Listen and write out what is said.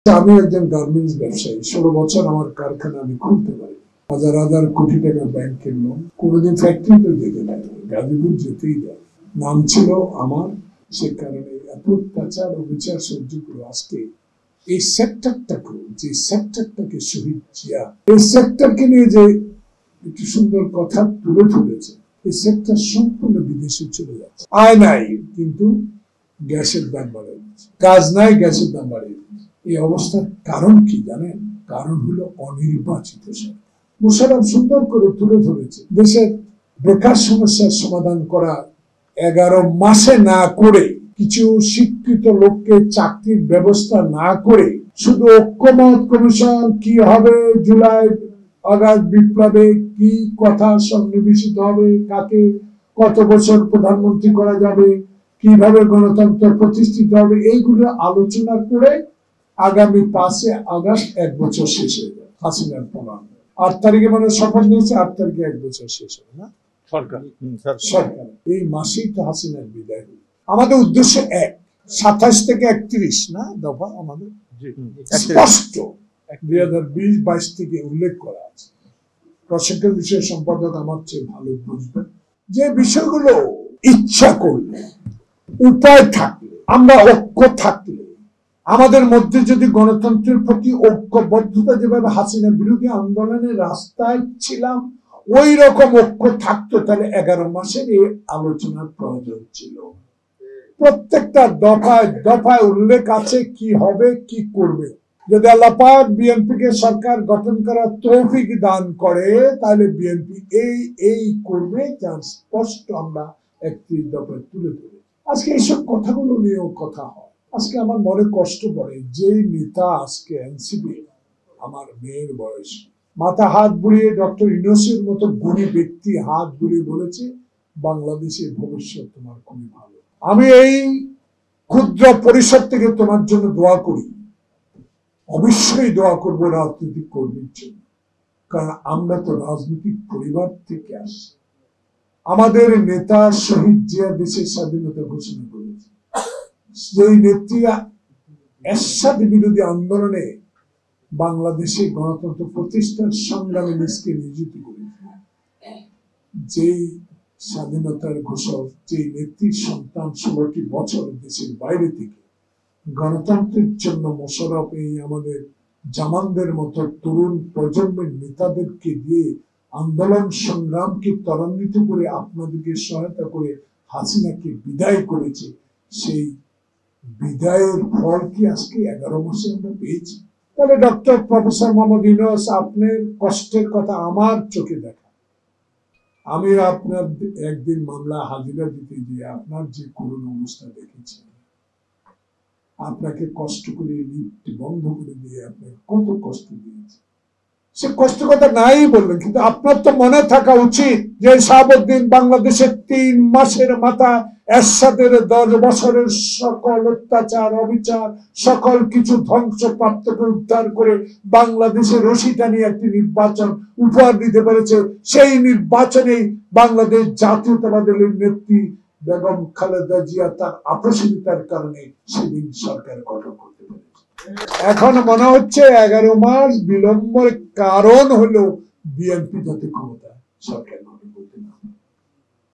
আমি একজন গার্মেন্টস ব্যবসায়ী, 16 বছর আমার কারখানা আমি খুলতে পারি, হাজার হাজার কোটি টাকা ব্যাংকের লোন, কোনোদিন ফ্যাক্টরিতে যেতে দেয়, গাজীপুর যেতেই দেয়। নাম ছিল আমার, সে কারণে এত অত্যাচার অবিচার সহ্য করে আজকে এই সেক্টরটাকে, যে সেক্টরটাকে শহীদ জিয়া এই সেক্টরকে নিয়ে যে একটু সুন্দর কথা তুলে ধরেছে, এই সেক্টর সম্পূর্ণ বিদেশে চলে যাচ্ছে। আয় নাই কিন্তু গ্যাসের দাম বাড়িয়ে দিচ্ছে, কাজ নাই গ্যাসের দাম বাড়িয়ে দিচ্ছে। এই অবস্থার কারণ কি জানেন? কারণ হলো অনির্বাচিত সরকার। মোশাররফ সুন্দর করে তুলে ধরেছে, দেশের বেকার সমস্যার সমাধান করা 11 মাসে না করে, কিছু শিক্ষিত লোককে চাকরির ব্যবস্থা না করে, শুধু ঐক্যমত কমিশন কি হবে, জুলাই আগস্ট বিপ্লবে কি কথা সন্নিবেশিত হবে, কাকে কত বছর প্রধানমন্ত্রী করা যাবে, কিভাবে গণতন্ত্র প্রতিষ্ঠিত হবে, এইগুলো আলোচনা করে আগামী 5 আগস্ট 1 বছর শেষ হয়ে যাবে। হাসিনার প্রমাণ 8 তারিখে মানে শপথ নিয়েছে, 8 তারিখে 1 বছর শেষ হবে না সরকার। এই মাসেই তো হাসিনার বিদায় হল। আমাদের উদ্দেশ্য এক, 27 থেকে 31 না দফা আমাদের স্পষ্ট 2020-22 থেকে উল্লেখ করা আছে। প্রশিক্ষণ বিষয় সম্পাদক আমার চেয়ে ভালো বুঝবেন যে বিষয়গুলো ইচ্ছা করলে, উপায় থাকলে, আমরা ঐক্য থাকলে, আমাদের মধ্যে যদি গণতন্ত্রের প্রতি ঐক্যবদ্ধতা, যেভাবে হাসিনা বিরোধী আন্দোলনের রাস্তায় ছিলাম ওই রকম ঐক্য থাকতো, তাহলে 11 মাসের এই আলোচনার প্রয়োজন ছিল। প্রত্যেকটা দফায় দফায় উল্লেখ আছে কি হবে, কি করবে। যদি আল্লাহ পাক বিএনপিকে সরকার গঠন করার তৌফিক দান করে, তাহলে বিএনপি এই করবে, যার স্পষ্ট আমরা 31 দফায় তুলে ধরে। আজকে এইসব কথাগুলো নিয়েও কথা হয়। আজকে আমার মনে কষ্ট পড়ে, যে নেতা আজকে এনসিপি, আমার মেয়ের বয়স, মাথা হাত বুলিয়ে ডক্টর ইউনূসের মতো গুণী ব্যক্তি হাত বুলিয়ে বলেছে বাংলাদেশের ভবিষ্যৎ তোমার খুবই ভালো। আমি এই ক্ষুদ্র পরিষদ থেকে তোমার জন্য দোয়া করি, অবশ্যই দোয়া করবো রাজনৈতিক কর্মীর জন্য, কারণ আমরা তো রাজনৈতিক পরিবার থেকে আসি। আমাদের নেতা শহীদ জিয়া দেশের স্বাধীনতা ঘোষণা করেছে, যেই নেত্রী এরশাদ বিরোধী আন্দোলনে বাংলাদেশে গণতন্ত্র প্রতিষ্ঠার সংগ্রামে নিজকে নিয়োজিত করেছে, যেই স্বাধীনতার ঘোষক, যেই নেত্রীর সন্তান 16টি বছর দেশের বাইরে থেকে গণতন্ত্রের জন্য মোশাররফ এই আমাদের জামানদের মতো তরুণ প্রজন্মের নেতাদেরকে দিয়ে আন্দোলন সংগ্রামকে ত্বরান্বিত করে আপনাদেরকে সহায়তা করে হাসিনাকে বিদায় করেছে, সেই বিদায়ের ফল কি আজকে 11 মাসে আমরা পেয়েছি? তাহলে ডক্টর প্রফেসর মোহাম্মদ ইউনূস, আপনার কষ্টের কথা আমার চোখে দেখা। আমি আপনার একদিন মামলা হাজিরা দিতে গিয়ে আপনার যে করুণ অবস্থা দেখেছি, আপনাকে কষ্ট করে লিফট বন্ধ করে দিয়ে আপনার কত কষ্ট দিয়েছে, সে কষ্ট কথা নাই বললেন, কিন্তু আপনার তো মনে থাকা উচিত যে শাহাবুদ্দিন বাংলাদেশের 3 মাসের মাথা এরশাদের 10 বছরের সকল অত্যাচার অবিচার সকল কিছু ধ্বংসপ্রাপ্তকে উদ্ধার করে বাংলাদেশের রশি টানিয়ে একটি নির্বাচন উপহার দিতে পেরেছে। সেই নির্বাচনেই বাংলাদেশ জাতীয়তাবাদী নেত্রী বেগম খালেদা জিয়া তার আপসীনতার কারণে সেদিন সরকার গঠন করতে পেরেছে। এখন মনে হচ্ছে 11 মাস বিলম্বের কারণ হলো বিএনপি যাতে ক্ষমতা সরকার